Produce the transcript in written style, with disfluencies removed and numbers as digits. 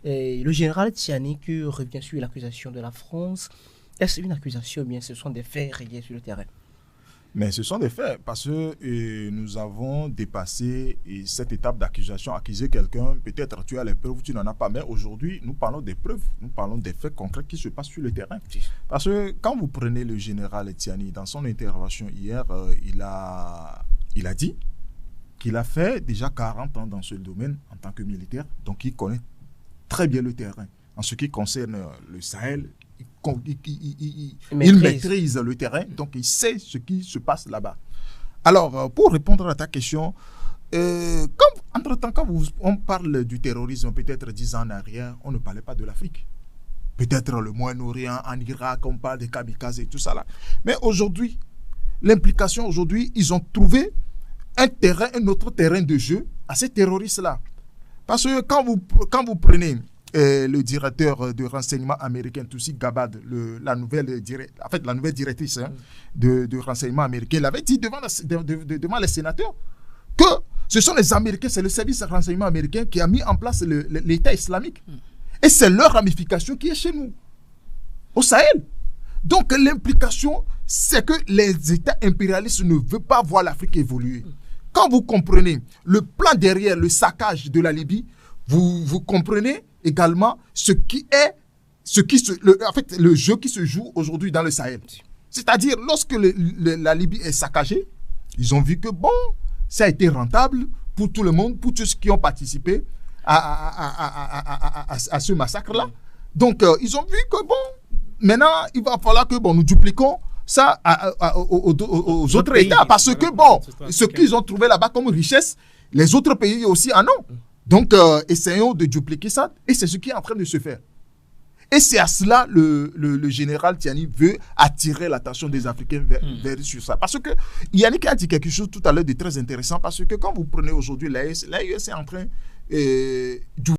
Le général Tiani qui revient sur l'accusation de la France, est-ce une accusation ou bien ce sont des faits réels sur le terrain? Mais ce sont des faits, parce que nous avons dépassé cette étape d'accusation. Accuser quelqu'un, peut-être tu as les preuves, tu n'en as pas. Mais aujourd'hui, nous parlons des preuves, nous parlons des faits concrets qui se passent sur le terrain. Parce que quand vous prenez le général Tiani, dans son intervention hier, il a dit qu'il a fait déjà 40 ans dans ce domaine en tant que militaire. Donc il connaît très bien le terrain. En ce qui concerne le Sahel, il maîtrise le terrain, donc il sait ce qui se passe là-bas. Alors, pour répondre à ta question, entre-temps, quand on parle du terrorisme, peut-être 10 ans en arrière, on ne parlait pas de l'Afrique. Peut-être le Moyen-Orient, en Irak, on parle des kamikazes et tout ça là. Mais aujourd'hui, l'implication aujourd'hui, ils ont trouvé un autre terrain de jeu à ces terroristes-là. Parce que quand vous prenez le directeur de renseignement américain, Tulsi Gabbard, la nouvelle directrice de renseignement américain, il avait dit devant les sénateurs que ce sont les Américains, c'est le service de renseignement américain qui a mis en place l'État islamique. Et c'est leur ramification qui est chez nous, au Sahel. Donc l'implication, c'est que les États impérialistes ne veulent pas voir l'Afrique évoluer. Quand vous comprenez le plan derrière le saccage de la Libye, vous comprenez également le jeu qui se joue aujourd'hui dans le Sahel. C'est-à-dire, lorsque la Libye est saccagée, ils ont vu que ça a été rentable pour tout le monde, pour tous ceux qui ont participé à ce massacre-là. Donc, ils ont vu que maintenant, il va falloir que nous dupliquons ça aux autres États. Parce que, ce qu'ils ont trouvé là-bas comme richesse, les autres pays aussi en ont. Donc, essayons de dupliquer ça. Et c'est ce qui est en train de se faire. Et c'est à cela le général Tiani veut attirer l'attention des Africains vers sur ça. Parce que Yannick a dit quelque chose tout à l'heure de très intéressant. Parce que quand vous prenez aujourd'hui l'AES est en train